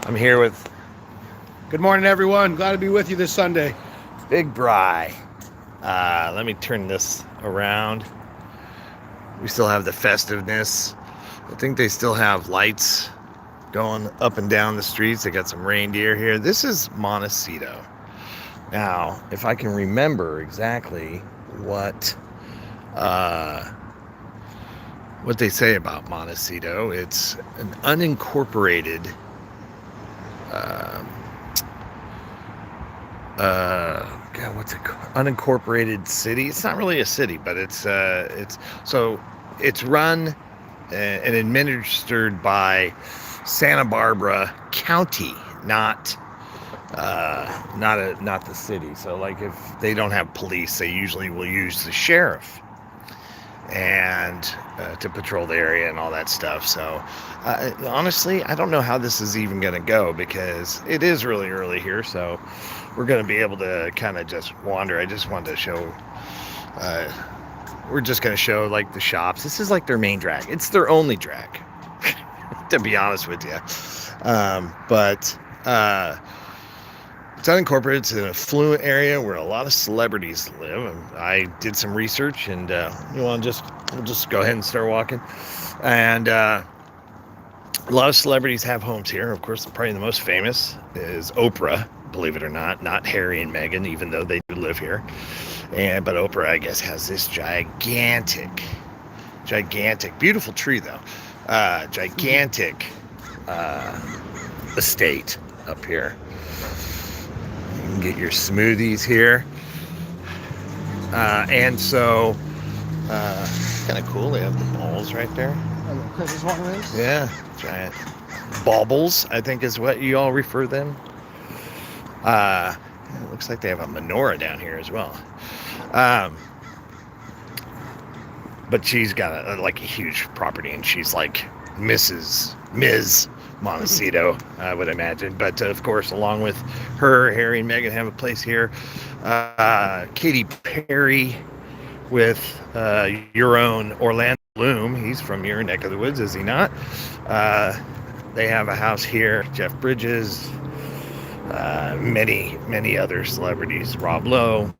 I'm here with Good morning, everyone. Glad to be with you this Sunday. Big Bry. Let me turn this around. We still have the festiveness. I think they still have lights going up and down the streets. They got some reindeer here. This is Montecito. Now, if I can remember exactly what they say about Montecito, it's an unincorporated God, what's it called? Unincorporated city. It's not really a city, but it's run and administered by Santa Barbara County, not the city. So like if they don't have police, they usually will use the sheriff and to patrol the area and all that stuff. So honestly, I don't know how this is even going to go because it is really early here. So we're going to be able to kind of just wander. I just wanted to show, we're just going to show like the shops. This is like their main drag. It's their only drag, to be honest with you. But it's unincorporated. It's an affluent area where a lot of celebrities live. I did some research, and we'll just go ahead and start walking. And a lot of celebrities have homes here. Of course, probably the most famous is Oprah, believe it or not Harry and Meghan, even though they do live here. But Oprah, I guess, has this gigantic, beautiful tree though, gigantic estate up here. You can get your smoothies here. And so, kind of cool. They have the balls right there. Christmas ornaments? Yeah, giant baubles, I think is what you all refer them. It looks like they have a menorah down here as well. But she's got a huge property, and she's like Ms. Montecito, I would imagine. But of course, along with her, Harry and Meghan have a place here. Katy Perry with your own Orlando Bloom. He's from your neck of the woods, is he not? They have a house here. Jeff Bridges, many other celebrities. Rob Lowe.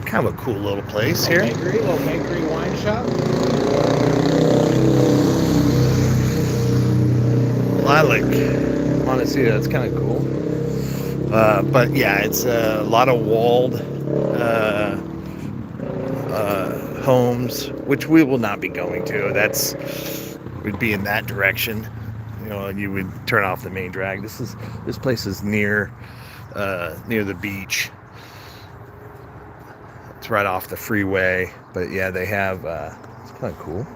Kind of a cool little place here. Little bakery wine shop. I like Montecito. That's kind of cool. But yeah, it's a lot of walled homes, which we will not be going to. We'd be in that direction. You would turn off the main drag. This place is near the beach. It's right off the freeway. But yeah, they have. It's kind of cool.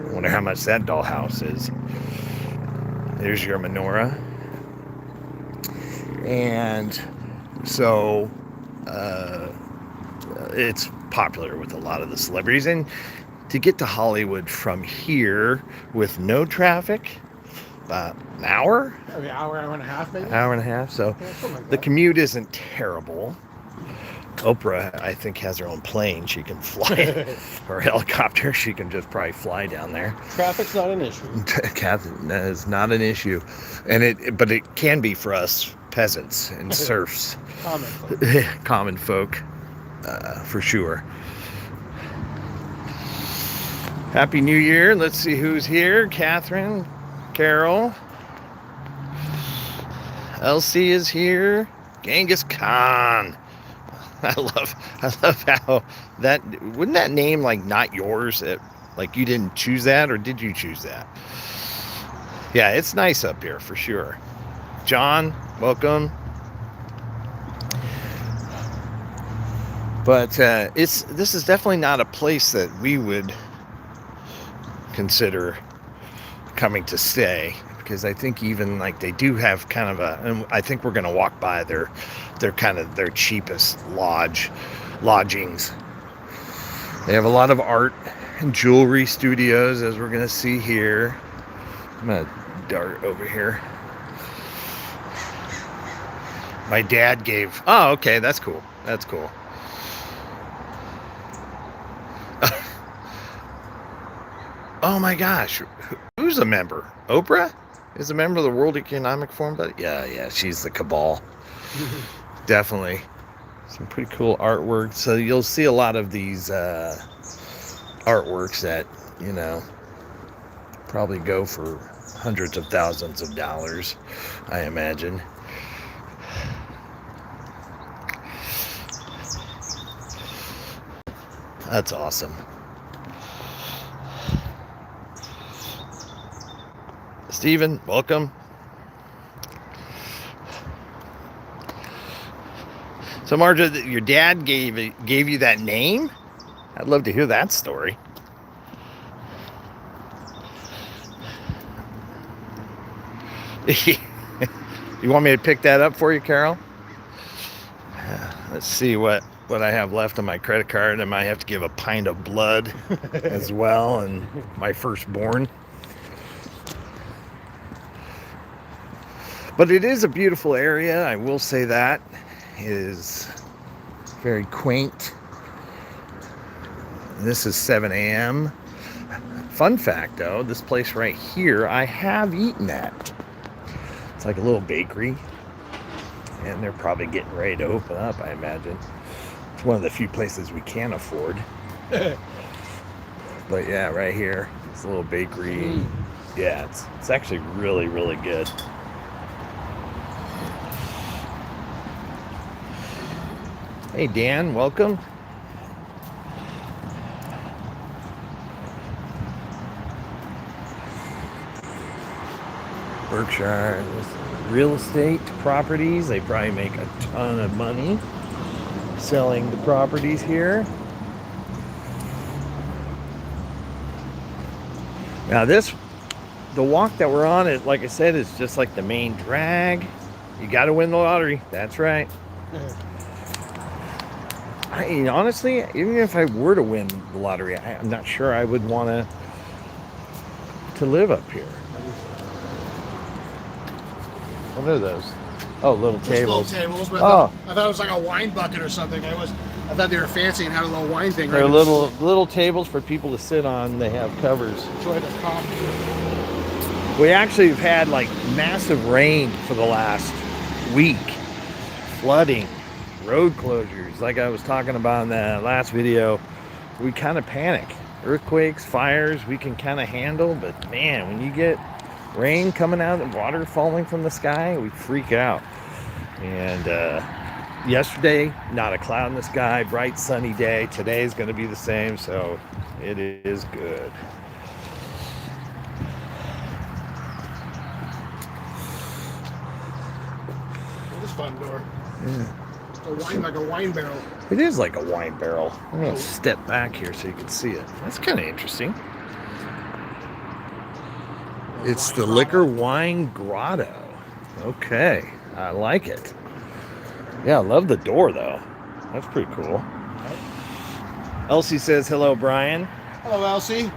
I wonder how much that dollhouse is. There's your menorah. And so it's popular with a lot of the celebrities. And to get to Hollywood from here with no traffic, about an hour? An hour and a half, maybe? Hour and a half. So like the commute isn't terrible. Oprah, I think, has her own plane. She can fly, or helicopter. She can just probably fly down there. Traffic's not an issue. That is not an issue, but it can be for us peasants and serfs, common folk, for sure. Happy New Year! Let's see who's here. Catherine, Carol, Elsie is here. Genghis Khan. I love how that, wouldn't that name not yours? You didn't choose that, or did you choose that? Yeah, it's nice up here for sure. John, welcome. But this is definitely not a place that we would consider coming to stay, because I think even they do have kind of and I think we're going to walk by their cheapest lodgings. They have a lot of art and jewelry studios, as we're going to see here. I'm going to dart over here. My dad gave... Oh, okay, that's cool. That's cool. Oh my gosh. Who's Who's a member? Oprah is a member of the World Economic Forum. But yeah, she's the cabal. Definitely. Some pretty cool artwork. So you'll see a lot of these artworks that, probably go for hundreds of thousands of dollars, I imagine. That's awesome. Stephen, welcome. So Marja, your dad gave you that name? I'd love to hear that story. You want me to pick that up for you, Carol? Let's see what I have left on my credit card. I might have to give a pint of blood as well, and my firstborn. But it is a beautiful area, I will say that. It is very quaint. This is 7 a.m. Fun fact though, this place right here, I have eaten at. It's like a little bakery. And they're probably getting ready to open up, I imagine. It's one of the few places we can afford. But yeah, right here, it's a little bakery. Yeah, it's actually really, really good. Hey Dan, welcome. Berkshire real estate properties. They probably make a ton of money selling the properties here. Now the walk that we're on, is, like I said, is just like the main drag. You got to win the lottery. That's right. Honestly, even if I were to win the lottery, I'm not sure I would want to live up here. What are those? Oh, little tables. Little tables. But I thought it was like a wine bucket or something. I thought they were fancy and had a little wine thing. They're little tables for people to sit on. They have covers. Enjoy the coffee. We actually have had like massive rain for the last week. Flooding, road closures. Like I was talking about in the last video, we kind of panic. Earthquakes, fires, we can kind of handle. But man, when you get rain coming out and water falling from the sky, we freak out. And yesterday, not a cloud in the sky, bright sunny day. Today is going to be the same, so it is good. This fun door. Yeah. Like a wine barrel. It is like a wine barrel. I'm going to step back here so you can see it. That's kind of interesting. It's the Liquor Wine Grotto. Okay, I like it. Yeah, I love the door though. That's pretty cool. Elsie says, hello, Brian. Hello, Elsie.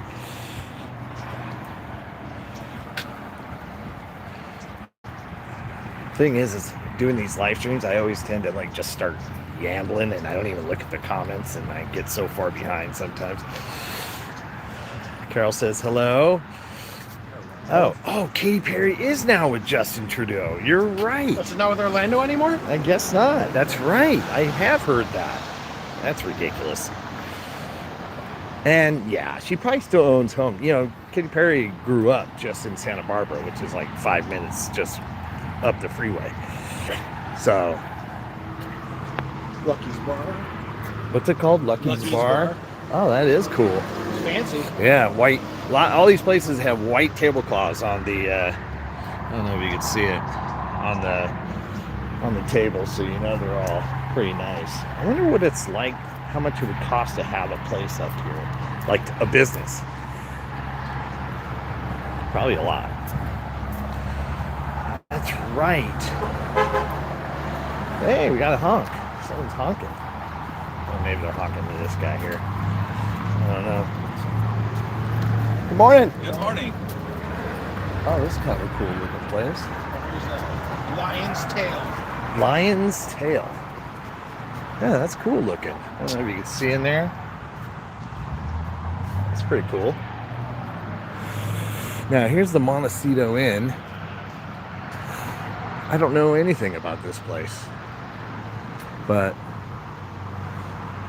Thing is doing these live streams, I always tend to like just start gambling and I don't even look at the comments and I get so far behind sometimes. Carol says, hello. Oh, Katy Perry is now with Justin Trudeau. You're right. That's not with Orlando anymore? I guess not. That's right. I have heard that. That's ridiculous. And yeah, she probably still owns home. Katy Perry grew up just in Santa Barbara, which is like 5 minutes just up the freeway. So. Lucky's Bar. What's it called? Lucky's Bar? Oh, that is cool. It's fancy. Yeah, white. All these places have white tablecloths on the. I don't know if you can see it on the table, so they're all pretty nice. I wonder what it's like. How much it would cost to have a place up here, like a business. Probably a lot. That's right. Hey, we got a honk. Someone's honking. Well, maybe they're honking to this guy here. I don't know. Good morning. Good morning. Oh, this is kind of a cool looking place. Lion's Tail. Lion's Tail. Yeah, that's cool looking. I don't know if you can see in there. It's pretty cool. Now, here's the Montecito Inn. I don't know anything about this place, but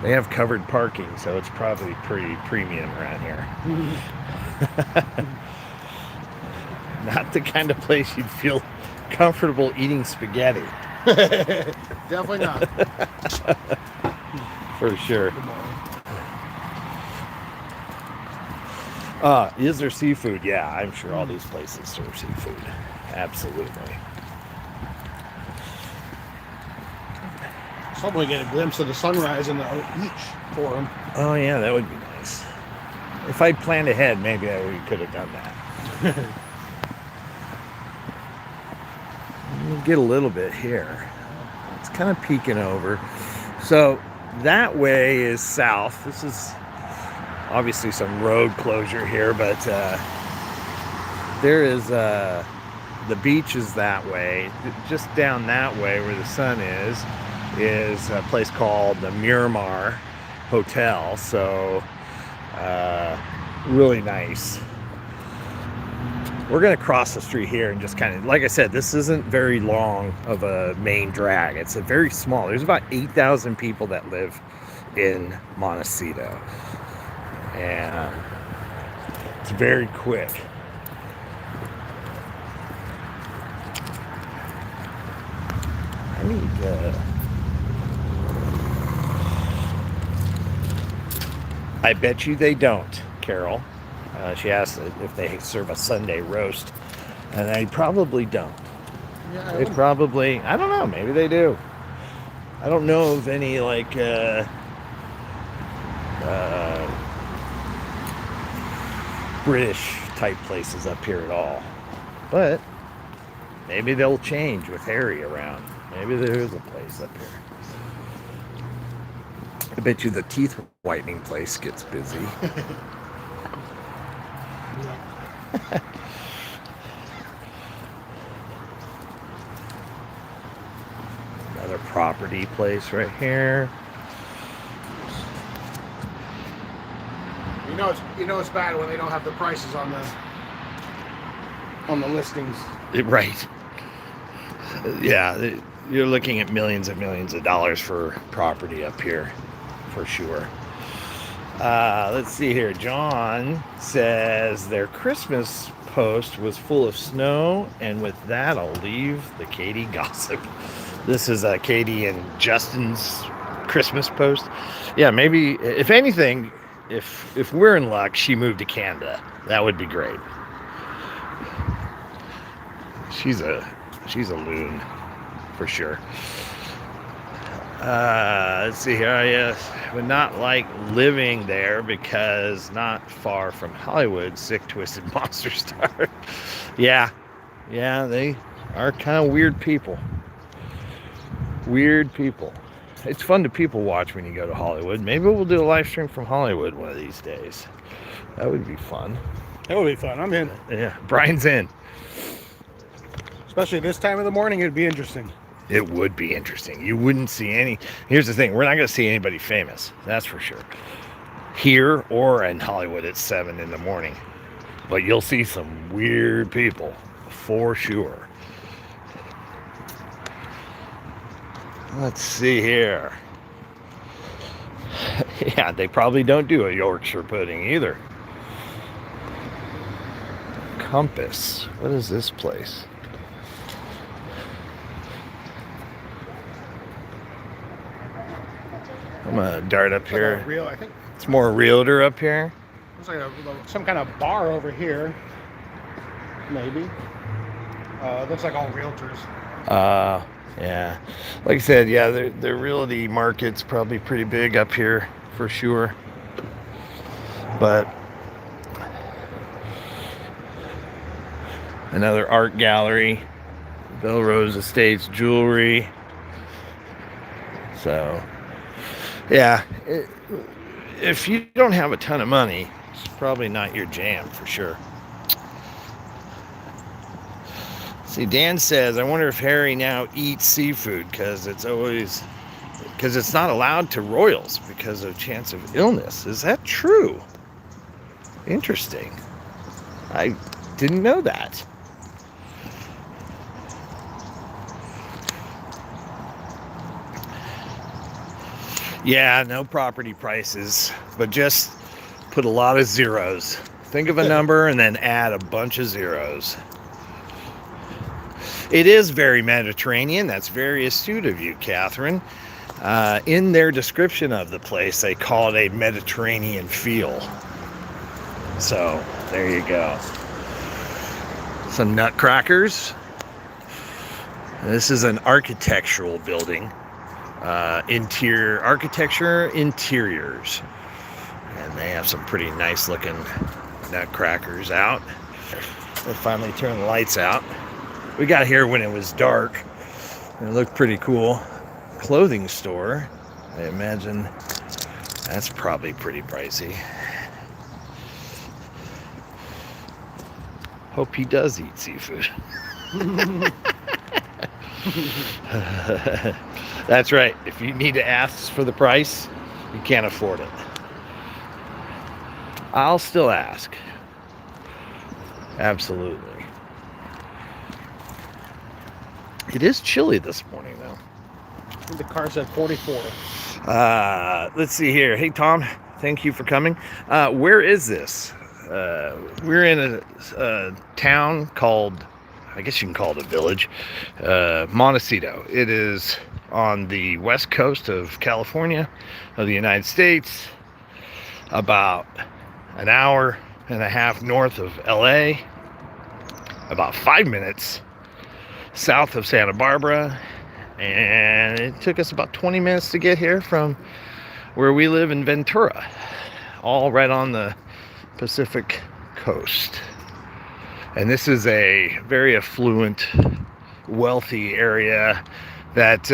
they have covered parking, so it's probably pretty premium around here. Not the kind of place you'd feel comfortable eating spaghetti. Definitely not. For sure. Is there seafood? Yeah, I'm sure all these places serve seafood. Absolutely. Probably get a glimpse of the sunrise in the beach for them. Oh yeah, that would be nice. If I'd planned ahead, maybe we could have done that. We'll get a little bit here. It's kind of peeking over. So that way is south. This is obviously some road closure here, but there is the beach is that way. Just down that way where the sun is a place called the Miramar Hotel. So really nice. We're going to cross the street here and just kind of, like I said, this isn't very long of a main drag. It's a very small. There's about 8,000 people that live in Montecito. And it's very quick. I need I bet you they don't, Carol. She asked if they serve a Sunday roast, and they probably don't. Yeah, They probably, I don't know, maybe they do. I don't know of any like British type places up here at all. But maybe they'll change with Harry around. Maybe there is a place up here. I bet you the teeth whitening place gets busy. Another property place right here. You know it's bad when they don't have the prices on the listings. Right. Yeah, you're looking at millions and millions of dollars for property up here, for sure. Let's see here. John says their Christmas post was full of snow, and with that, I'll leave the Katie gossip. This is Katie and Justin's Christmas post. Yeah, maybe, if anything, if we're in luck, she moved to Canada. That would be great. She's a loon, for sure. Let's see here. I would not like living there because not far from Hollywood, sick, twisted monster star. Yeah, they are kind of weird people. Weird people. It's fun to people watch when you go to Hollywood. Maybe we'll do a live stream from Hollywood one of these days. That would be fun. That would be fun. I'm in. Yeah, Brian's in. Especially this time of the morning, it'd be interesting. It would be interesting. You wouldn't see any. Here's the thing. We're not going to see anybody famous. That's for sure. Here or in Hollywood at 7 in the morning. But you'll see some weird people. For sure. Let's see here. Yeah, they probably don't do a Yorkshire pudding either. Compass. What is this place? I'm gonna dart up here. I think It's more realtor up here. it's like some kind of bar over here. Maybe. Looks like all realtors. Yeah. Like I said, yeah, the realty market's probably pretty big up here for sure. But another art gallery, Belrose Estates jewelry. So, yeah, if you don't have a ton of money, it's probably not your jam for sure. See, Dan says, I wonder if Harry now eats seafood because it's not allowed to royals because of chance of illness. Is that true? Interesting. I Didn't know that. Yeah, no property prices, but just put a lot of zeros. Think of a number and then add a bunch of zeros. It is very Mediterranean. That's very astute of you, Catherine. In their description of the place, they call it a Mediterranean feel. So, there you go. Some nutcrackers. This is an architectural building. Interior architecture, interiors. And they have some pretty nice looking nutcrackers out. They finally turned the lights out. We got here when it was dark. It looked pretty cool. Clothing store. I imagine that's probably pretty pricey. Hope he does eat seafood. That's right. If you need to ask for the price, you can't afford it. I'll still ask. Absolutely. It is chilly this morning, though. The car said 44. Let's see here. Hey, Tom. Thank you for coming. Where is this? We're in a town called, I guess you can call it a village, Montecito. It is on the west coast of California, of the United States, about an hour and a half north of LA, about 5 minutes south of Santa Barbara, and it took us about 20 minutes to get here from where we live in Ventura, all right on the Pacific coast. And this is a very affluent, wealthy area that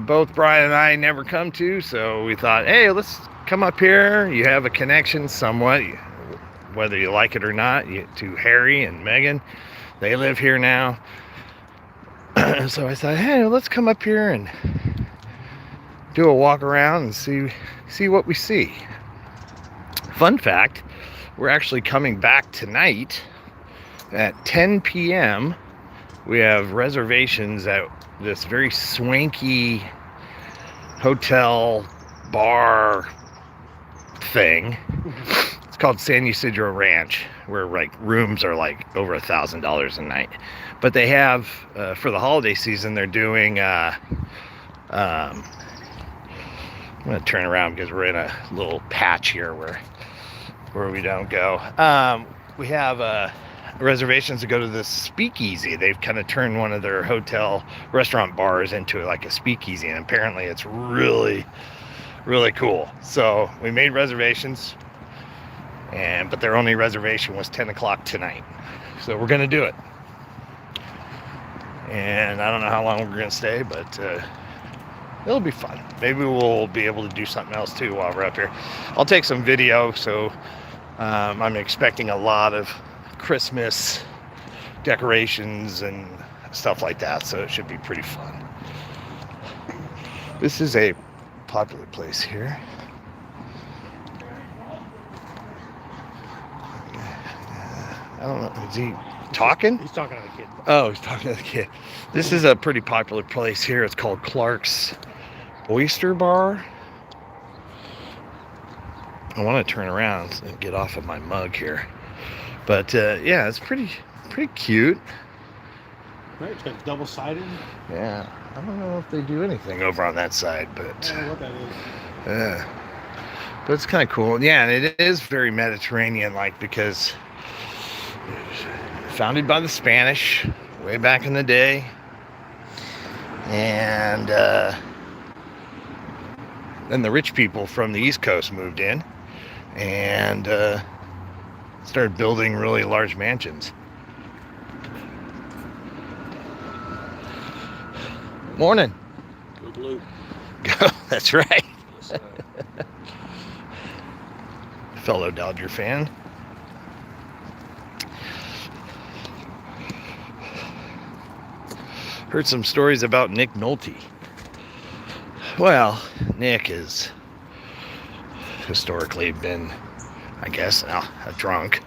both Brian and I never come to, so we thought, hey, let's come up here. You have a connection somewhat, whether you like it or not, to Harry and Megan. They live here now. So I thought, hey, let's come up here and do a walk around and see what we see. Fun fact, we're actually coming back tonight at 10 p.m. We have reservations at this very swanky hotel bar thing. It's called San Ysidro Ranch, where like rooms are like over $1,000 a night. But they have for the holiday season, they're doing I'm gonna turn around because we're in a little patch here where we don't go. We have reservations to go to this speakeasy. They've kind of turned one of their hotel restaurant bars into like a speakeasy, and apparently it's really, really cool. So we made reservations, but their only reservation was 10 o'clock tonight. So we're gonna do it. And I don't know how long we're gonna stay, but it'll be fun. Maybe we'll be able to do something else too while we're up here. I'll take some video. So I'm expecting a lot of Christmas decorations and stuff like that, so it should be pretty fun. This is a popular place here. I don't know, is he talking? He's talking to the kid. Oh, he's talking to the kid. This is a pretty popular place here. It's called Clark's Oyster Bar. I want to turn around and get off of my mug here. But yeah, it's pretty cute. Right, it's got double-sided. Yeah, I don't know if they do anything over on that side, but I don't know what that is. yeah, but it's kind of cool. Yeah, and it is very Mediterranean-like because founded by the Spanish way back in the day, and then the rich people from the East Coast moved in and started building really large mansions. Morning. Go blue. Go, that's right. Fellow Dodger fan. Heard some stories about Nick Nolte. Well, Nick has historically been, I guess, a drunk.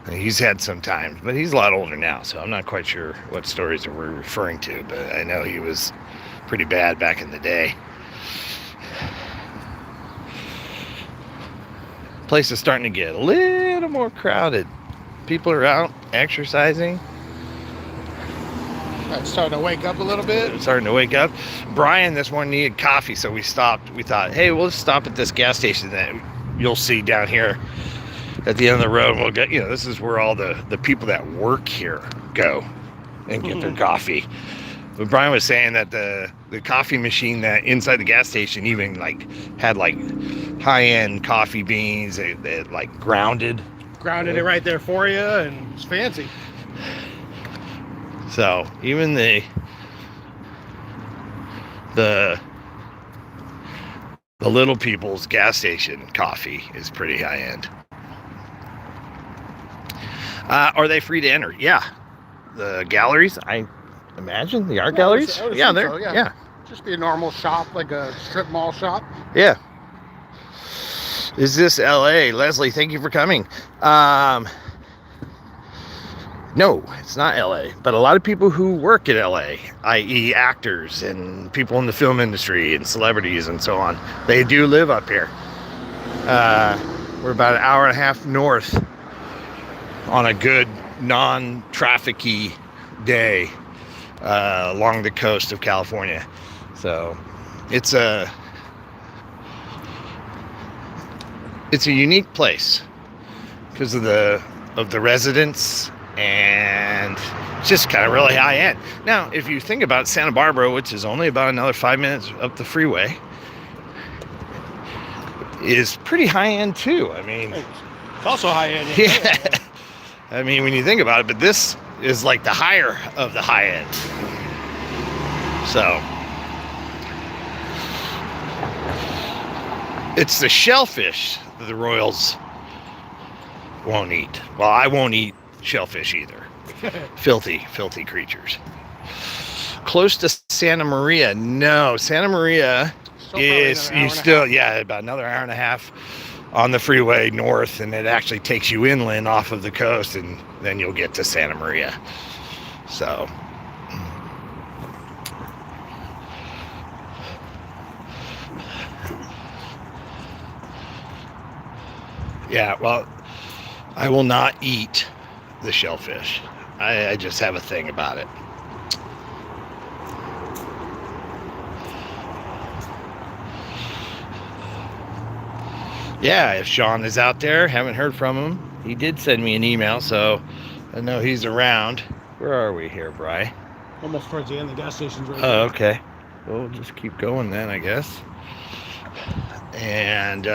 He's had some times, but he's a lot older now, so I'm not quite sure what stories we're referring to, but I know he was pretty bad back in the day. Place is starting to get a little more crowded. People are out exercising. It's starting to wake up a little bit. It's starting to wake up. Brian this morning needed coffee, so we stopped. We thought, hey, we'll stop at this gas station that you'll see down here at the end of the road. We'll get, this is where all the people that work here go and get their coffee. But Brian was saying that the coffee machine that inside the gas station even had high-end coffee beans that grounded it right there for you, and it's fancy. So even the little people's gas station coffee is pretty high-end. Are they free to enter? Yeah. The galleries, I imagine, the art galleries. Yeah, they're yeah. Just be a normal shop, like a strip mall shop. Yeah. Is this LA? Leslie, thank you for coming. No, it's not LA, but a lot of people who work at LA, i.e. actors and people in the film industry and celebrities and so on, they do live up here. We're about an hour and a half north on a good non-traffic-y day along the coast of California. So it's a unique place because of the residents, and it's just kind of really high end. Now, if you think about Santa Barbara, which is only about another 5 minutes up the freeway, is pretty high end too. I mean, it's also high end. Yeah. I mean, when you think about it, but this is like the higher of the high end. So it's the shellfish that the Royals won't eat. Well, I won't eat shellfish either. filthy creatures. Close to Santa Maria. No, Santa Maria is about another hour and a half on the freeway north, and it actually takes you inland off of the coast, and then you'll get to Santa Maria. So yeah, well, I will not eat the shellfish. I just have a thing about it. Yeah, if Sean is out there, haven't heard from him. He did send me an email, so I know he's around. Where are we here, Bri? Almost towards the end. The gas station's right there. Oh, okay. We'll just keep going then, I guess. And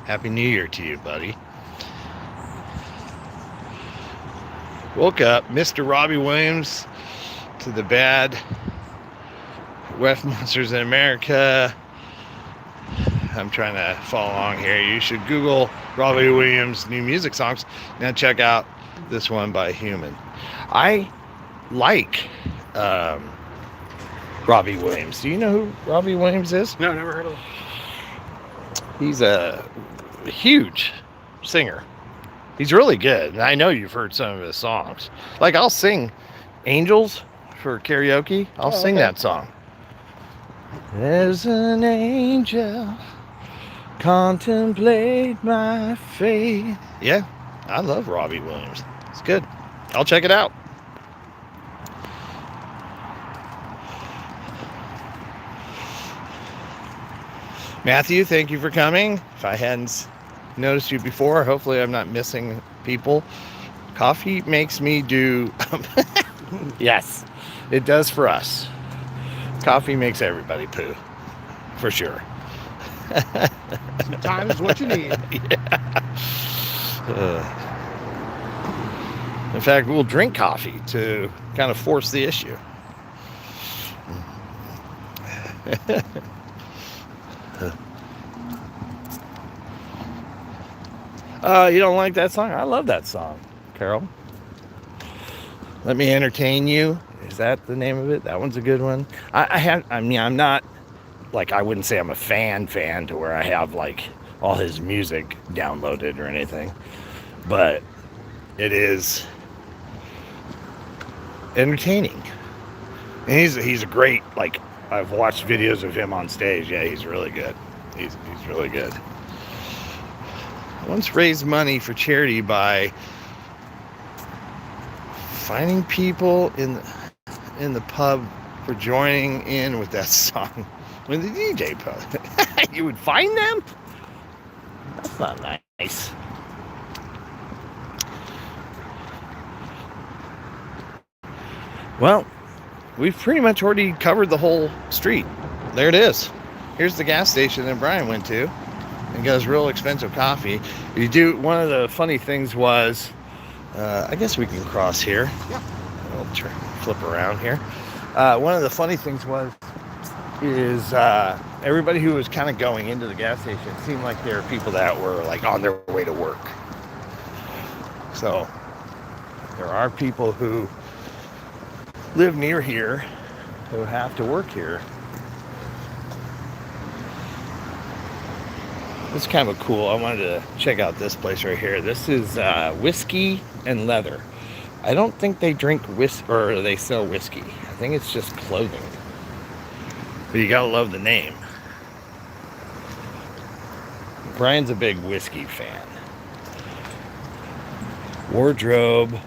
Happy New Year to you, buddy. Woke up, Mr. Robbie Williams to the bad Wet Monsters in America. I'm trying to follow along here. You should Google Robbie Williams' new music songs. Now check out this one by Human. I like Robbie Williams. Do you know who Robbie Williams is? No, never heard of him. He's a huge singer. He's really good. And I know you've heard some of his songs. Like, I'll sing Angels for karaoke. I'll sing that song. There's an angel contemplate my fate. Yeah, I love Robbie Williams. It's good. I'll check it out. Matthew, thank you for coming. If I hadn't noticed you before, hopefully I'm not missing people. Coffee makes me do... Yes, it does for us. Coffee makes everybody poo, for sure. Sometimes it's what you need. Yeah. In fact, we'll drink coffee to kind of force the issue. You don't like that song? I love that song, Carol. Let Me Entertain You. Is that the name of it? That one's a good one. I'm not, like, I wouldn't say I'm a fan to where I have, like, all his music downloaded or anything. But it is entertaining. And he's a great, like, I've watched videos of him on stage. Yeah, he's really good. He's really good. I once raised money for charity by finding people in the pub for joining in with that song when the DJ played. You would find them? That's not nice. Well, we've pretty much already covered the whole street. There it is. Here's the gas station that Brian went to and got his real expensive coffee. One of the funny things was, I guess we can cross here. Yeah. I'll flip around here. One of the funny things is everybody who was kind of going into the gas station, it seemed like there were people that were like on their way to work. So there are people who live near here who have to work here. It's kind of cool. I wanted to check out this place right here. This is Whiskey and Leather. I don't think they drink or they sell whiskey. I think it's just clothing. But you gotta love the name. Brian's a big whiskey fan. Wardrobe.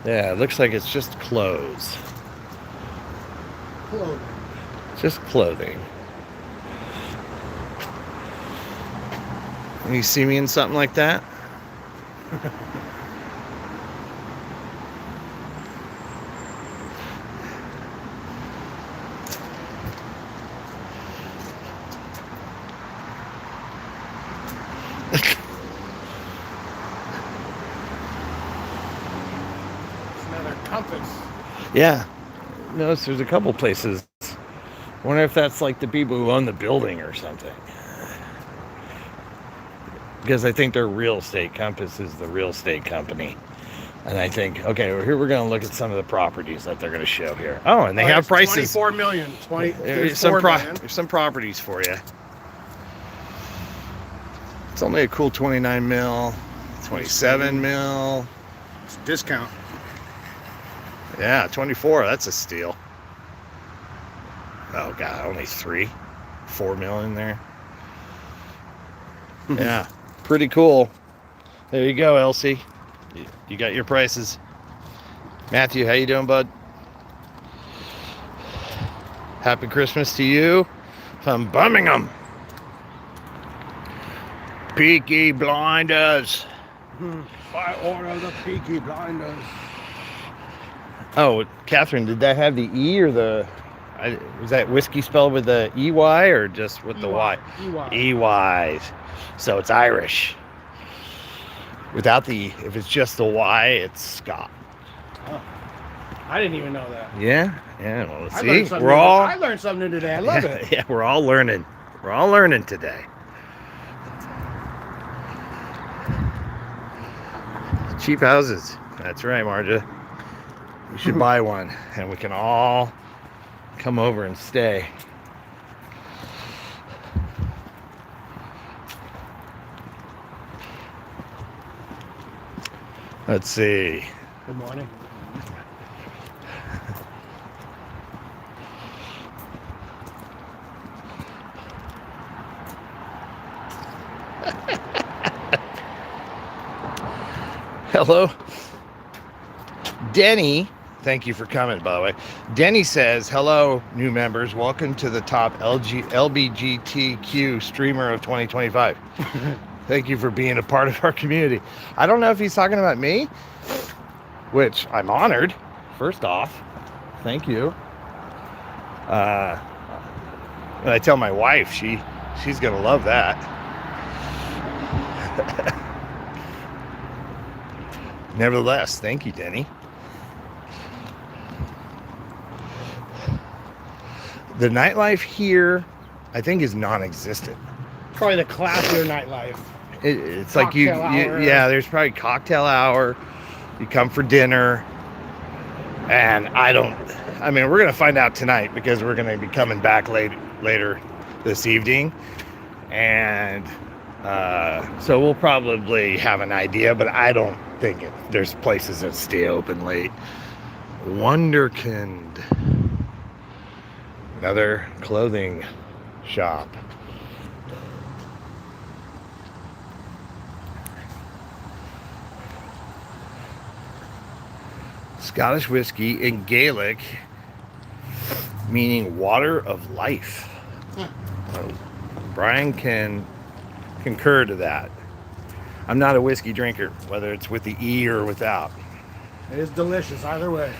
Yeah, it looks like it's just clothes. Clothing. Just clothing. And you see me in something like that? Another compass. Yeah. Notice there's a couple places. I wonder if that's like the people who own the building or something. Because I think their real estate, Compass is the real estate company. And I think, okay, well, here we're going to look at some of the properties that they're going to show here. Oh, and they have prices. 24 million. There's some properties for you. It's only a cool 29 mil, 27 mil. It's a discount. Yeah, 24, that's a steal. Oh God, only 4 mil in there. Yeah, pretty cool. There you go, Elsie. You got your prices. Matthew, how you doing, bud? Happy Christmas to you from Birmingham. Peaky Blinders. By order of the Peaky Blinders. Oh, Catherine, did that have the E or the... was that whiskey spelled with the EY or just with the Y? EYs. So it's Irish. Without the... If it's just the Y, it's Scott. Oh, I didn't even know that. Yeah. Well, I see, I learned something new today. I love it. Yeah, we're all learning. We're all learning today. Cheap houses. That's right, Marja. We should buy one, and we can all come over and stay. Let's see. Good morning. Hello. Denny, thank you for coming, by the way. Denny says, hello, new members. Welcome to the top LGBTQ streamer of 2025. Thank you for being a part of our community. I don't know if he's talking about me, which I'm honored. First off, thank you. When I tell my wife, she's going to love that. Nevertheless, thank you, Denny. The nightlife here, I think, is non-existent. Probably the classier nightlife. It's like yeah, there's probably cocktail hour. You come for dinner. And we're going to find out tonight because we're going to be coming back later this evening. And so we'll probably have an idea, but I don't thinking. There's places that stay open late. Wonderkind. Another clothing shop. Scottish whiskey in Gaelic, meaning water of life. Brian can concur to that. I'm not a whiskey drinker, whether it's with the E or without. It is delicious either way.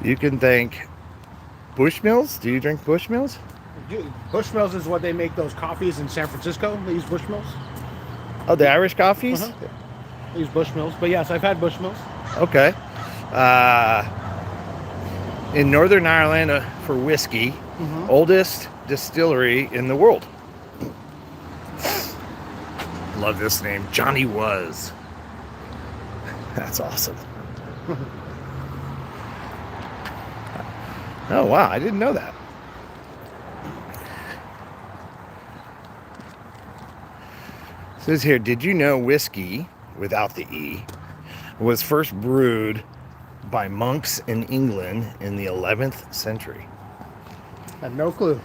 You can thank Bushmills. Do you drink Bushmills? Bushmills is what they make those coffees in San Francisco. They use Bushmills. Oh, the Irish coffees? They use Bushmills. But yes, I've had Bushmills. Okay. In Northern Ireland for whiskey, oldest distillery in the world. Love this name, Johnny Was. That's awesome. Oh wow, I didn't know that. It says here, did you know whiskey, without the E, was first brewed by monks in England in the 11th century? I had no clue.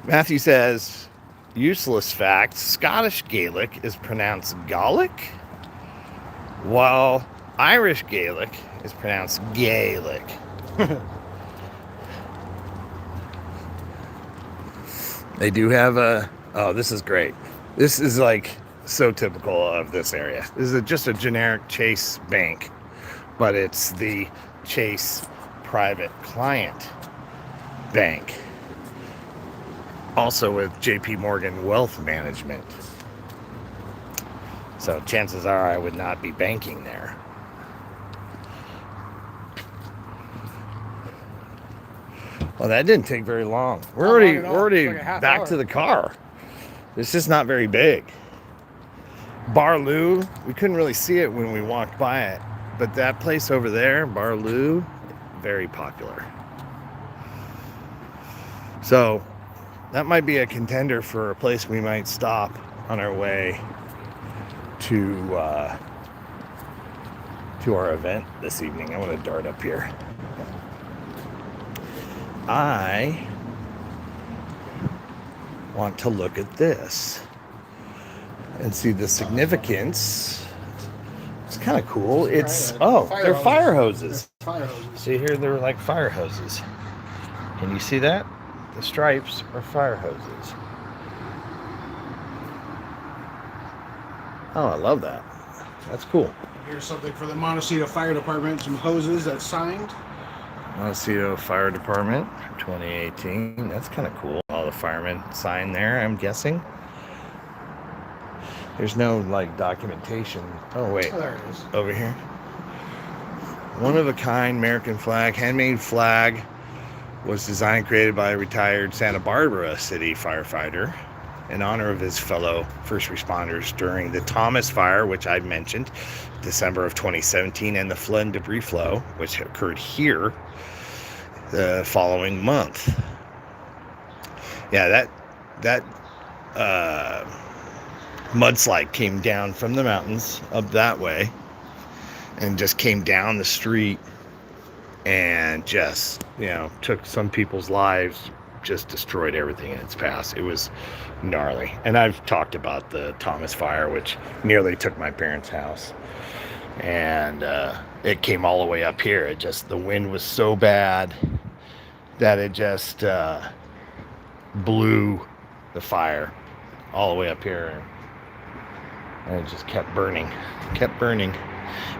Matthew says, useless fact, Scottish Gaelic is pronounced Gaelic, while Irish Gaelic is pronounced Gaelic. They do have a, oh, this is great. This is like so typical of this area. This is just a generic Chase bank, but it's the Chase Private Client Bank. Also with JP Morgan Wealth Management. So chances are I would not be banking there. Well, that didn't take very long. We're already like back to the car. This is not very big. Barloo, we couldn't really see it when we walked by it, but that place over there, Barloo, very popular. So that might be a contender for a place we might stop on our way to our event this evening. I want to dart up here. I want to look at this and see the significance. It's kind of cool. It's they're fire hoses. See here, they're like fire hoses. Can you see that? The stripes are fire hoses. Oh, I love that. That's cool. Here's something for the Montecito Fire Department. Some hoses that's signed. Montecito Fire Department 2018. That's kind of cool. All the firemen sign there, I'm guessing. There's no like documentation. Oh wait. Oh, there it is. Over here. One of a kind American flag, handmade flag, was designed and created by a retired Santa Barbara city firefighter in honor of his fellow first responders during the Thomas Fire, which I mentioned, December of 2017, and the flood and debris flow, which occurred here the following month. Yeah, that mudslide came down from the mountains up that way and just came down the street and just, took some people's lives, just destroyed everything in its path. It was gnarly. And I've talked about the Thomas Fire, which nearly took my parents' house. And it came all the way up here. The wind was so bad that it just blew the fire all the way up here. And it just kept burning.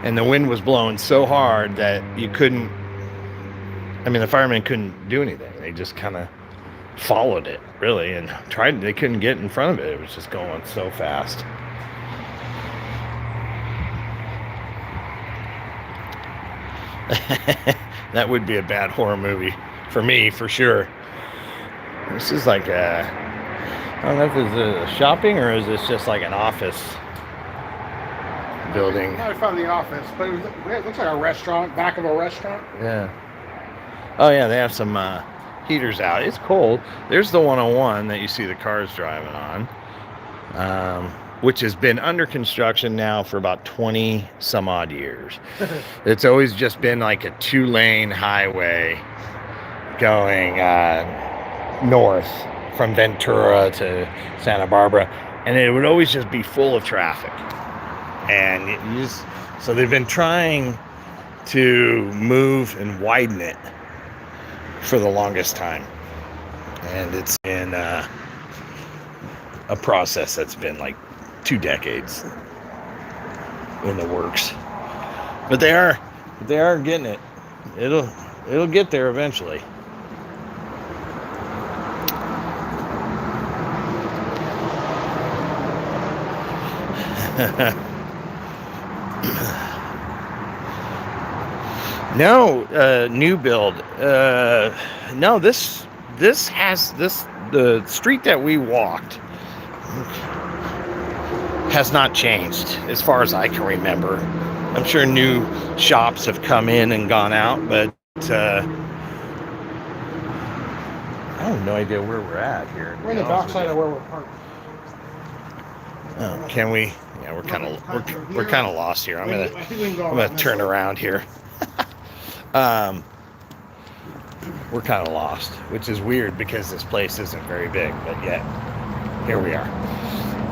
And the wind was blowing so hard that you couldn't, the firemen couldn't do anything. They just kind of followed it, really, and they couldn't get in front of it. It was just going so fast. That would be a bad horror movie for me, for sure. This is like I don't know if this is a shopping or is this just like an office building. Now we found the office, but it looks like a restaurant, back of a restaurant. Yeah. Oh yeah, they have some heaters out. It's cold. There's the 101 that you see the cars driving on, um, which has been under construction now for about 20 some odd years. It's always just been like a 2-lane highway going north from Ventura to Santa Barbara, and it would always just be full of traffic. And so they've been trying to move and widen it for the longest time, and it's been a process that's been like 2 decades in the works. But they are getting it. It'll get there eventually. No, new build. No, the street that we walked has not changed as far as I can remember. I'm sure new shops have come in and gone out, but I have no idea where we're at here. We're in the backside of where we're parked. Oh, can we? Yeah, we're kind of lost here. I'm gonna turn around here. We're kind of lost, which is weird because this place isn't very big, but yet here we are.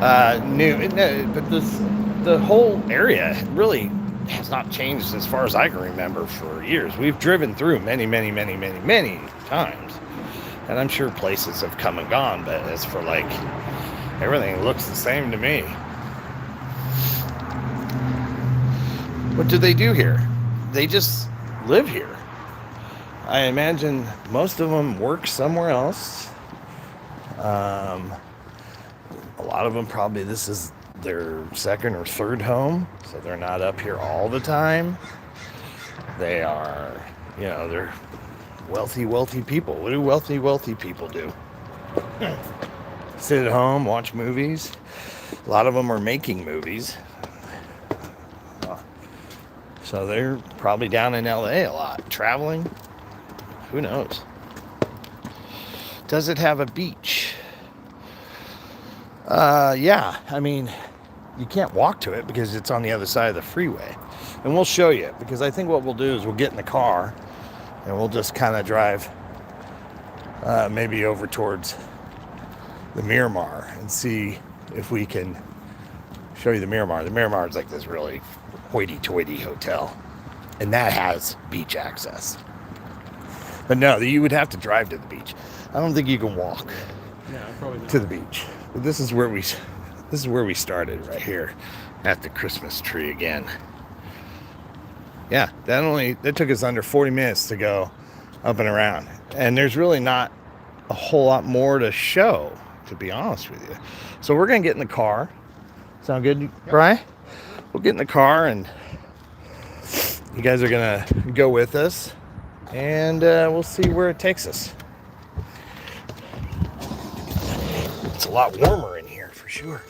But the whole area really has not changed as far as I can remember for years. We've driven through many times, and I'm sure places have come and gone, but as for like, everything looks the same to me. What do they do here? They just live here. I imagine most of them work somewhere else. A lot of them probably this is their second or third home, so they're not up here all the time. They are, they're wealthy people. What do wealthy people do? Sit at home, watch movies. A lot of them are making movies. So they're probably down in LA a lot, traveling. Who knows? Does it have a beach? Yeah, I mean, you can't walk to it because it's on the other side of the freeway. And we'll show you, because I think what we'll do is we'll get in the car and we'll just kind of drive maybe over towards the Miramar and see if we can show you the Miramar. The Miramar is like this really hoity-toity hotel, and that has beach access. But no, you would have to drive to the beach. I don't think you can walk to the beach. But this is where we started, right here at the Christmas tree again. Yeah, that took us under 40 minutes to go up and around. And there's really not a whole lot more to show, to be honest with you. So we're going to get in the car. Sound good, Brian? We'll get in the car and you guys are going to go with us. And we'll see where it takes us. It's a lot warmer in here for sure.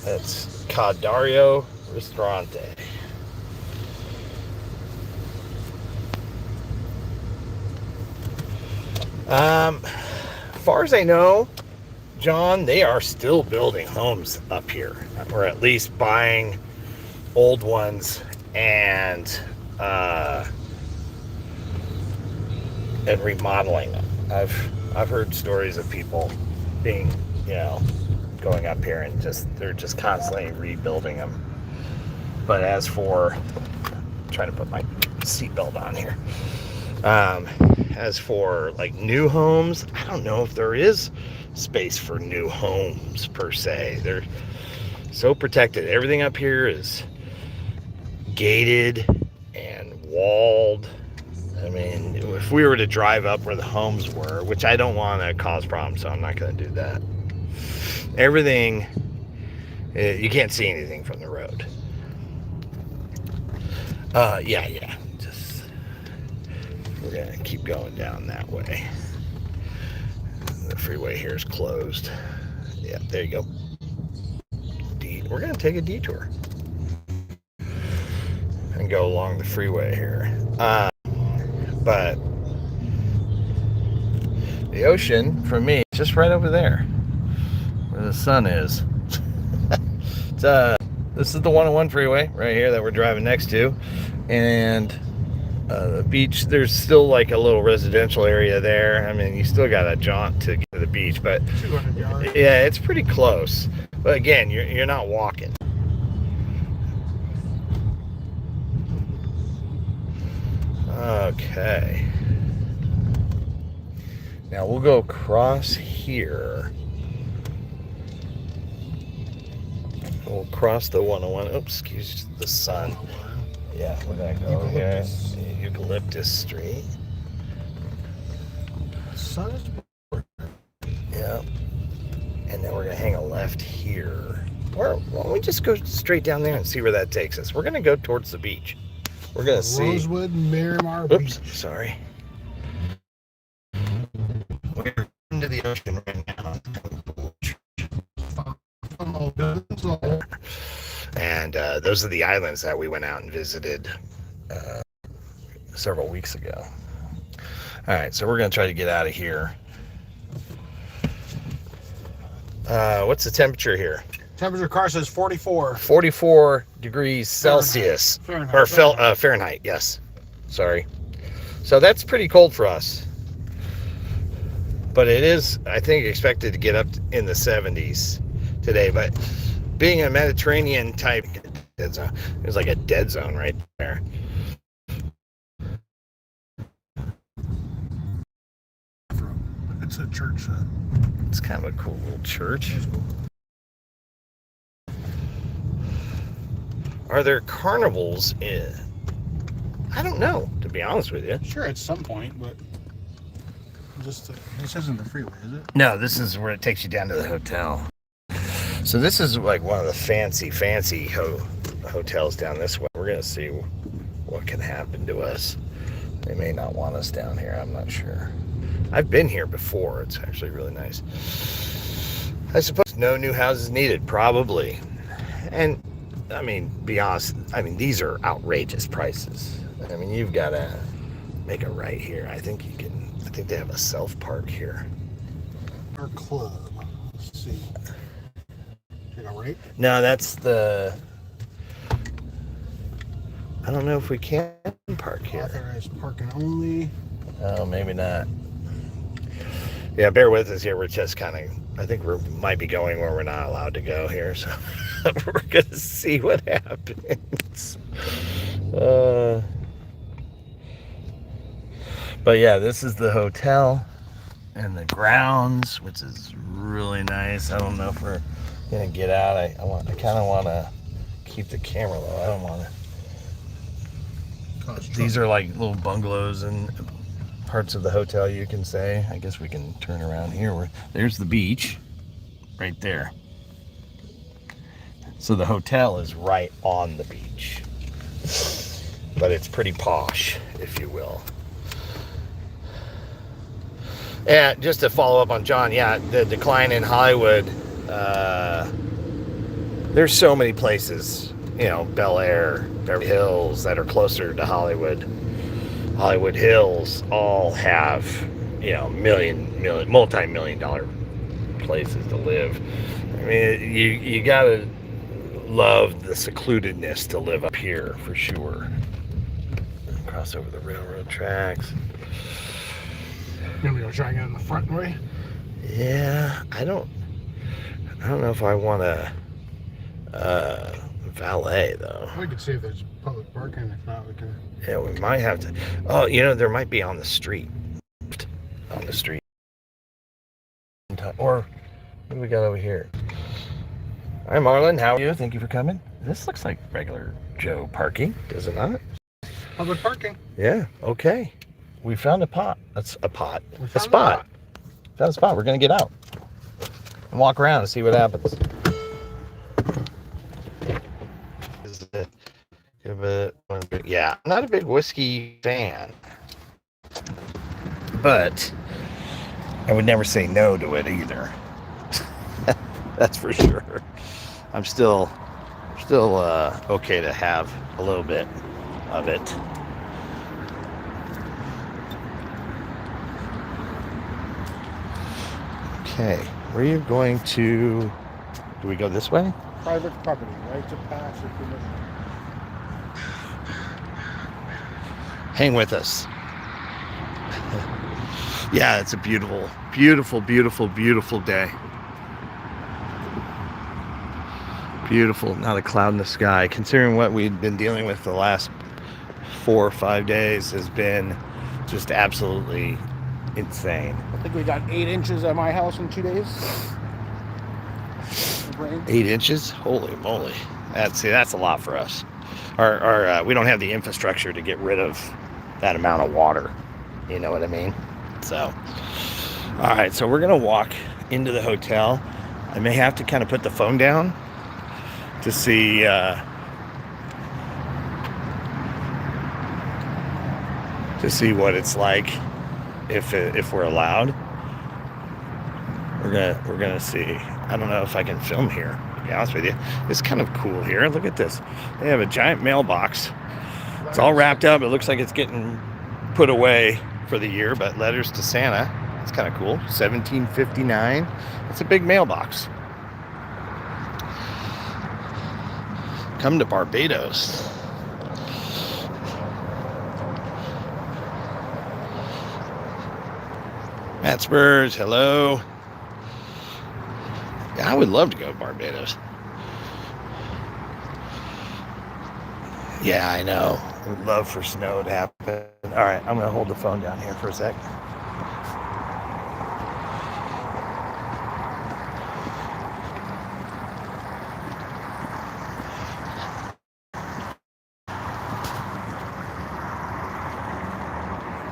That's Cadario Ristorante. As far as I know, John, they are still building homes up here, or at least buying old ones and remodeling them. I've heard stories of people being, going up here and they're just constantly rebuilding them. But as for, I'm trying to put my seatbelt on here. As for like new homes, I don't know if there is space for new homes per se. They're so protected. Everything up here is gated and walled. I mean, if we were to drive up where the homes were, which I don't want to cause problems, so I'm not going to do that. Everything, you can't see anything from the road. Yeah. Just, we're going to keep going down that way. The freeway here is closed. Yeah, there you go. We're going to take a detour. can go along the freeway here. But the ocean, for me, is just right over there, where the sun is. This is the 101 freeway right here that we're driving next to, and the beach, there's still like a little residential area there. I mean, you still got a jaunt to get to the beach, but 200 yards. yeah, it's pretty close. But again, you're not walking. Okay. Now we'll go across here. We'll cross the 101. Oops, excuse the sun. Yeah, where'd that go here? Eucalyptus Street. Sun is. Yeah. And then we're going to hang a left here. Or why don't we just go straight down there and see where that takes us? We're going to go towards the beach. We're going to see. Rosewood Miramar Oops, Beach. sorry. We're into the ocean right now. And those are the islands that we went out and visited several weeks ago. All right, so we're going to try to get out of here. What's the temperature here? Temperature car says 44. 44 degrees Celsius. Fahrenheit, yes. Sorry. So that's pretty cold for us. But it is, I think, expected to get up in the 70s today. But being a Mediterranean type dead zone, there's like a dead zone right there. It's a church. It's kind of a cool little church. Are there carnivals in? I don't know, to be honest with you. Sure, at some point, but just this isn't the freeway, is it? No, this is where it takes you down to the hotel. So this is like one of the fancy hotels down this way. We're gonna see what can happen to us. They may not want us down here. I'm not sure. I've been here before. It's actually really nice. I suppose no new houses needed, probably. And I mean, be honest, I mean, these are outrageous prices. I mean, you've got to make a right here. I think they have a self-park here. Our club. Let's see. Take a right? No, that's the... I don't know if we can park here. Authorized parking only. Oh, maybe not. Yeah, bear with us here. We're just kind of... I think we might be going where we're not allowed to go here, so we're going to see what happens. But yeah, this is the hotel and the grounds, which is really nice. I don't know if we're going to get out. I kind of want to keep the camera low. I don't want to... These are like little bungalows and parts of the hotel, you can say. I guess we can turn around here. There's the beach right there. So the hotel is right on the beach, but it's pretty posh, if you will. Yeah, just to follow up on John, yeah, the decline in Hollywood, there's so many places, you know, Bel Air, Beverly Hills, that are closer to Hollywood. Hollywood Hills all have, you know, multi-million dollar places to live. I mean, you gotta love the secludedness to live up here for sure. Cross over the railroad tracks. You want me to try and get in the front way? Yeah, I don't know if I want to valet though. We could see if there's public parking. If not, we can. Yeah, we might have to. Oh, you know, there might be on the street. On the street. Or what do we got over here? Hi, Marlon. How are you? Thank you for coming. This looks like regular Joe parking, does it not? Public parking. Yeah. Okay. We found a pot. That's a pot. A spot. Spot. Found a spot. We're gonna get out and walk around and see what happens. Yeah, I'm not a big whiskey fan, but I would never say no to it either. That's for sure. I'm still okay to have a little bit. of it. Okay, where are you going to? Do we go this way? Private property, right to pass or permission. Hang with us. Yeah, it's a beautiful, beautiful, beautiful, beautiful day. Beautiful, not a cloud in the sky. Considering what we've been dealing with the last 4 or 5 days has been just absolutely insane. I think we got 8 inches at my house in 2 days. Rain. 8 inches? Holy moly. That's a lot for us. We don't have the infrastructure to get rid of that amount of water. You know what I mean? So, all right, so we're going to walk into the hotel. I may have to kind of put the phone down to see what it's like if we're allowed. We're gonna see. I don't know if I can film here, to be honest with you. It's kind of cool here. Look at this. They have a giant mailbox. It's all wrapped up. It looks like it's getting put away for the year, but letters to Santa. It's kind of cool. 1759. It's a big mailbox. Come to Barbados. Matt Spurs, hello. Yeah, I would love to go to Barbados. Yeah, I know. I would love for snow to happen. All right, I'm going to hold the phone down here for a sec.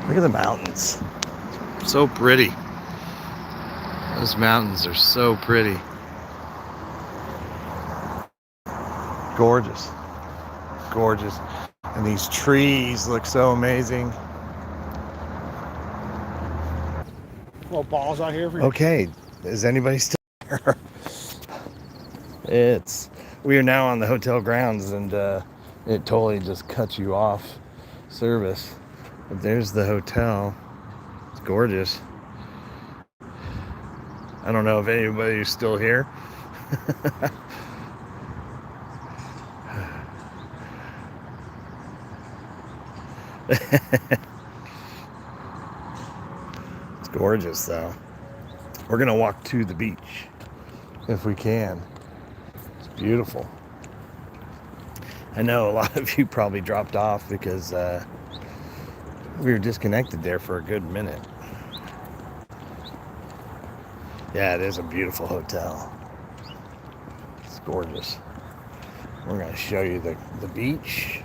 Look at the mountains. So pretty. Those mountains are so pretty. Gorgeous. Gorgeous. And these trees look so amazing. Little balls out here for you. Okay, is anybody still here? We are now on the hotel grounds, and it totally just cuts you off service. But there's the hotel. It's gorgeous. I don't know if anybody's still here. It's gorgeous, though. We're gonna walk to the beach if we can. It's beautiful. I know a lot of you probably dropped off because we were disconnected there for a good minute. Yeah, it is a beautiful hotel. It's gorgeous. We're going to show you the beach.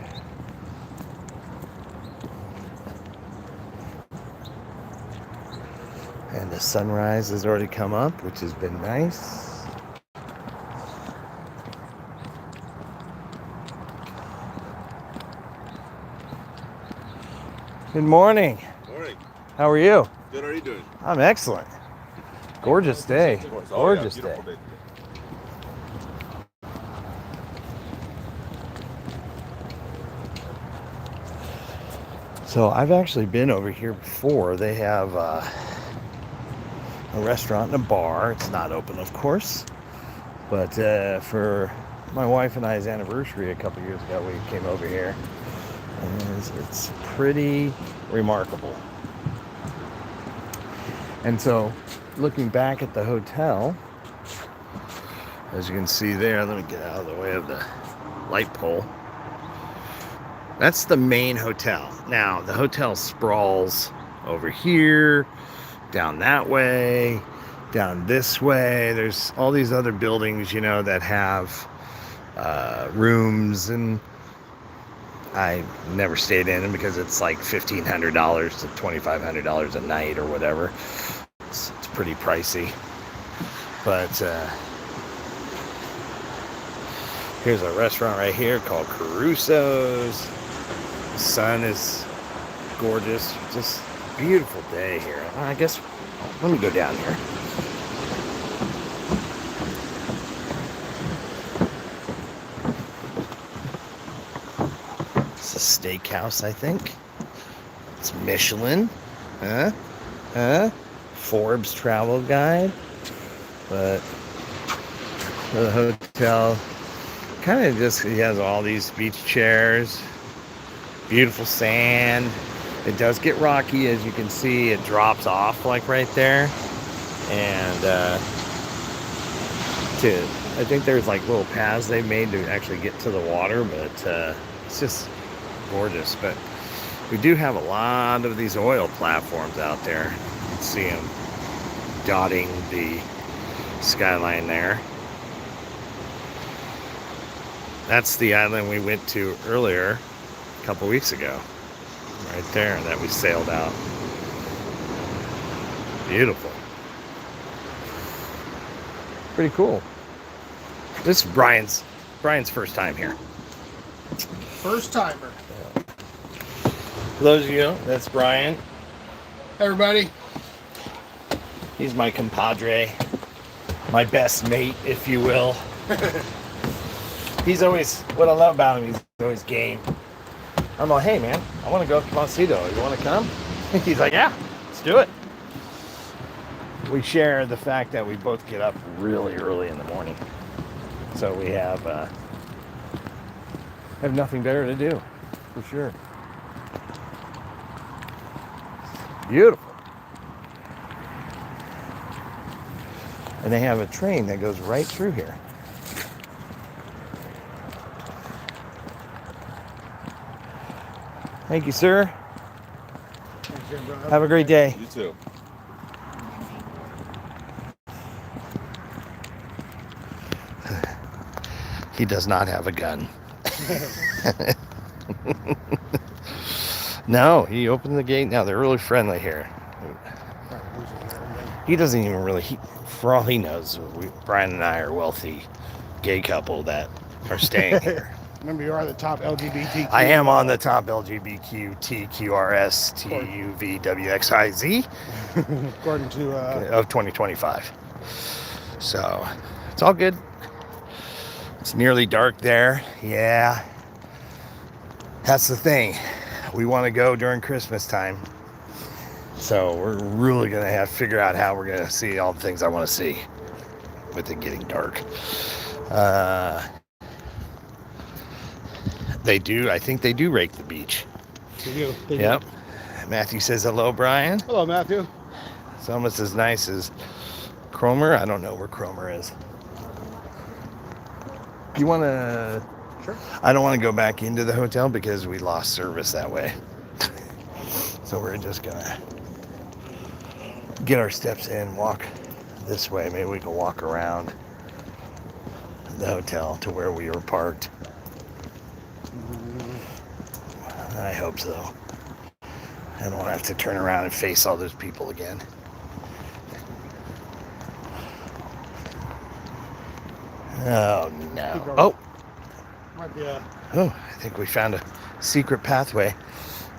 And the sunrise has already come up, which has been nice. Good morning. Morning. How are you? Good. How are you doing? I'm excellent. Gorgeous day. Gorgeous day. So I've actually been over here before. They have a restaurant and a bar. It's not open, of course. But for my wife and I's anniversary a couple years ago, we came over here. And it's pretty remarkable. And so, looking back at the hotel, as you can see there, let me get out of the way of the light pole. That's the main hotel. Now, the hotel sprawls over here, down that way, down this way. There's all these other buildings, you know, that have rooms, and I never stayed in them because it's like $1,500 to $2,500 a night or whatever. It's pretty pricey. But here's a restaurant right here called Caruso's. The sun is gorgeous. Just beautiful day here. I guess, let me go down here. It's Steakhouse, I think. It's Michelin. Forbes travel guide. But the hotel kind of just, he has all these beach chairs, beautiful sand. It does get rocky, as you can see. It drops off like right there. And I think there's like little paths they made to actually get to the water, but it's just gorgeous. But we do have a lot of these oil platforms out there. You can see them dotting the skyline there. That's the island we went to earlier a couple weeks ago, right there, that we sailed out. Beautiful. Pretty cool. This is Brian's first time here. First timer. For those of you, that's Brian. Hey, everybody. He's my compadre, my best mate, if you will. He's always, what I love about him, he's always game. I'm like, hey man, I want to go to Montecito. You want to come? He's like, yeah, let's do it. We share the fact that we both get up really early in the morning. So we have nothing better to do, for sure. Beautiful. And they have a train that goes right through here. Thank you, sir. Have a great day. You too. He does not have a gun. No, he opened the gate. Now they're really friendly here. He doesn't even really, for all he knows, Brian and I are a wealthy gay couple that are staying here. Remember, you are the top LGBTQ. I am on the top LGBTQ TQRS TUVWXIZ according to of 2025. So it's all good. It's nearly dark there. Yeah, that's the thing. We want to go during Christmas time. So we're really going to have to figure out how we're going to see all the things I want to see with it getting dark. I think they do rake the beach. They do. Yep. Matthew says hello, Brian. Hello, Matthew. It's almost as nice as Cromer. I don't know where Cromer is. You want to... Sure. I don't want to go back into the hotel because we lost service that way. So we're just going to get our steps in, walk this way. Maybe we can walk around the hotel to where we were parked. I hope so. I don't have to turn around and face all those people again. Oh no. Oh! Might be a... Oh, I think we found a secret pathway.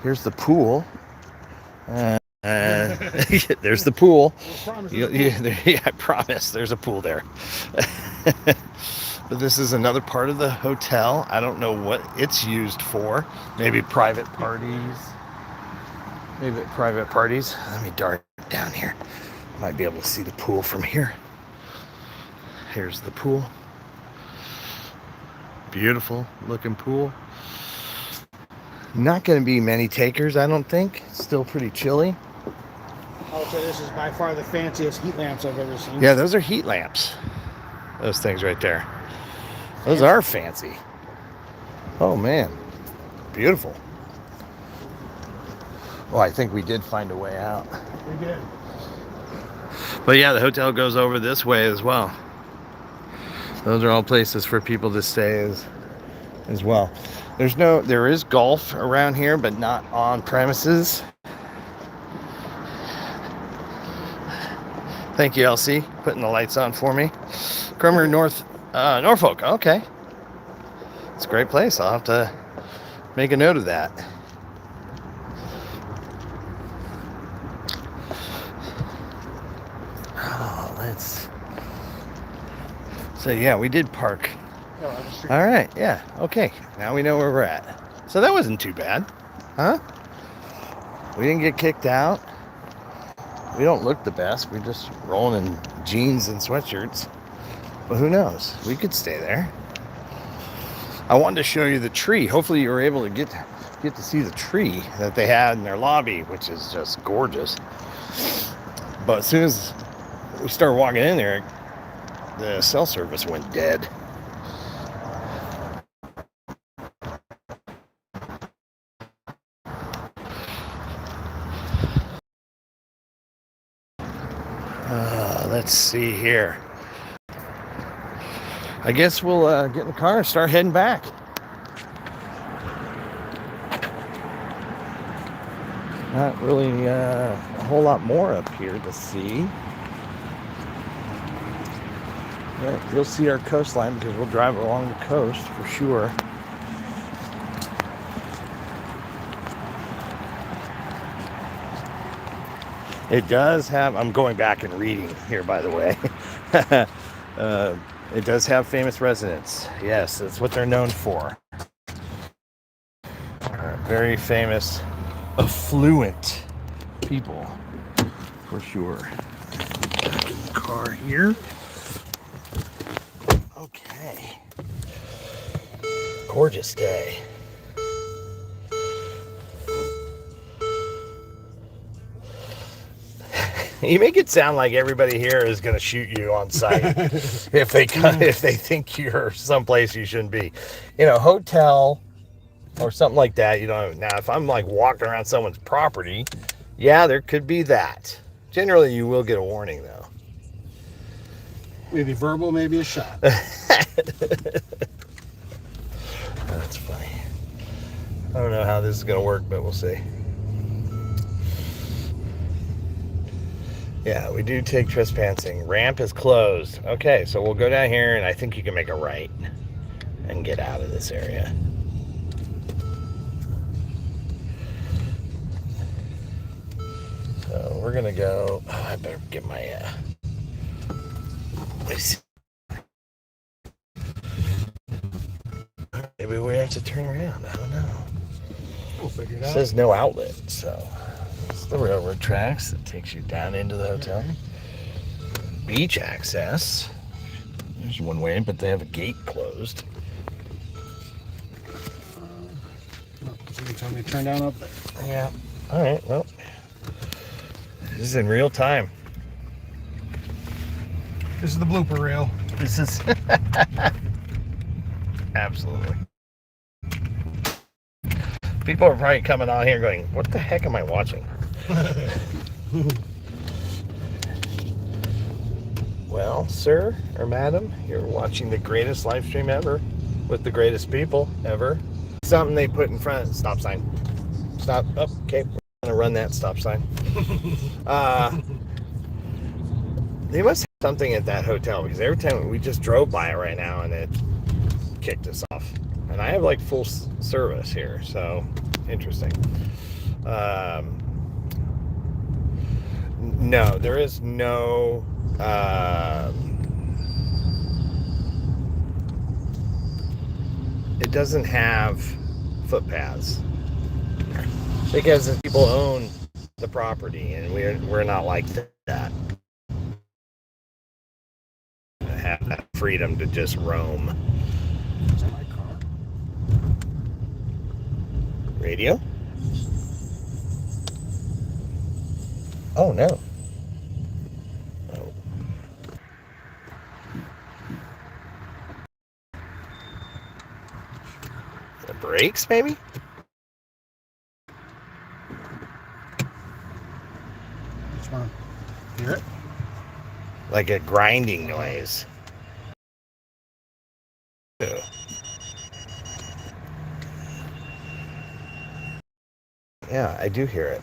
Here's the pool. There's the pool. I promise there's a pool there. But this is another part of the hotel. I don't know what it's used for. Maybe private parties. Maybe private parties. Let me dart down here. Might be able to see the pool from here. Here's the pool. Beautiful looking pool. Not going to be many takers, I don't think. It's still pretty chilly. I would say this is by far the fanciest heat lamps I've ever seen. Yeah, those are heat lamps. Those things right there. Those are fancy. Oh man, beautiful. Oh, I think we did find a way out. We did. But yeah, the hotel goes over this way as well. Those are all places for people to stay as well. There is golf around here, but not on premises. Thank you, Elsie, putting the lights on for me. Cromer, Norfolk. Okay, it's a great place. I'll have to make a note of that. So yeah, we did park. All right, yeah, okay. Now we know where we're at. So that wasn't too bad, huh? We didn't get kicked out. We don't look the best. We're just rolling in jeans and sweatshirts. But who knows? We could stay there. I wanted to show you the tree. Hopefully you were able to get to see the tree that they had in their lobby, which is just gorgeous. But as soon as we started walking in there, the cell service went dead. Let's see here. I guess we'll get in the car and start heading back. Not really a whole lot more up here to see. Yeah, you'll see our coastline because we'll drive along the coast for sure. It does have, I'm going back and reading here, by the way. It does have famous residents. Yes, that's what they're known for. Very famous, affluent people, for sure. Back in the car here. Okay. Gorgeous day. You make it sound like everybody here is going to shoot you on sight if they think you're someplace you shouldn't be. You know, hotel or something like that. You know, now if I'm like walking around someone's property, yeah, there could be that. Generally, you will get a warning though. Maybe verbal, maybe a shot. That's funny. I don't know how this is going to work, but we'll see. Yeah, we do take trespassing. Ramp is closed. Okay, so we'll go down here, and I think you can make a right and get out of this area. So we're going to go... Oh, I better get my... Maybe we have to turn around. I don't know. We'll figure it out. It says no outlet, so... It's the railroad tracks that takes you down into the hotel. Beach access. There's one way, but they have a gate closed. So you tell me to turn down up there. Yeah. All right. Well, this is in real time. This is the blooper reel. This is absolutely. People are probably coming on here going, "What the heck am I watching?" Well, sir or madam, you're watching the greatest live stream ever with the greatest people ever. Something they put in front of the stop sign. Stop. Oh, okay, we're gonna run that stop sign. They must have something at that hotel because every time we just drove by it right now and it kicked us off. And I have like full service here, so interesting. No, there is no it doesn't have footpaths because the people own the property and we're not like that. Have that freedom to just roam. Is that my car? Radio? Oh no. Oh. The brakes, maybe? Which one? Hear it? Like a grinding noise. Ew. Yeah, I do hear it.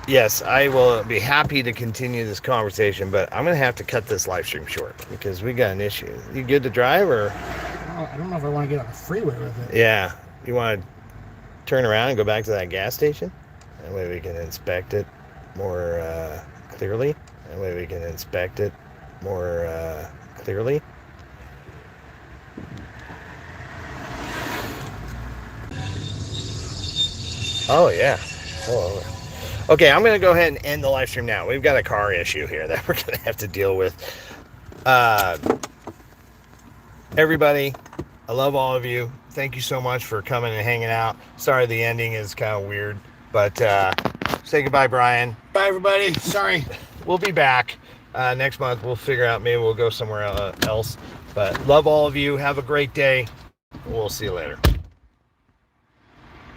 Yes, I will be happy to continue this conversation, but I'm going to have to cut this live stream short because we got an issue. You good to drive or? I don't know if I want to get on the freeway with it. Yeah. You want to turn around and go back to that gas station? That way we can inspect it more clearly. That way we can inspect it more clearly. Oh yeah. Oh. Okay, I'm gonna go ahead and end the live stream now. We've got a car issue here that we're gonna have to deal with. Everybody, I love all of you. Thank you so much for coming and hanging out. Sorry the ending is kind of weird, but say goodbye, Brian. Bye, everybody. Sorry. We'll be back next month. We'll figure out, maybe we'll go somewhere else. But love all of you. Have a great day. We'll see you later.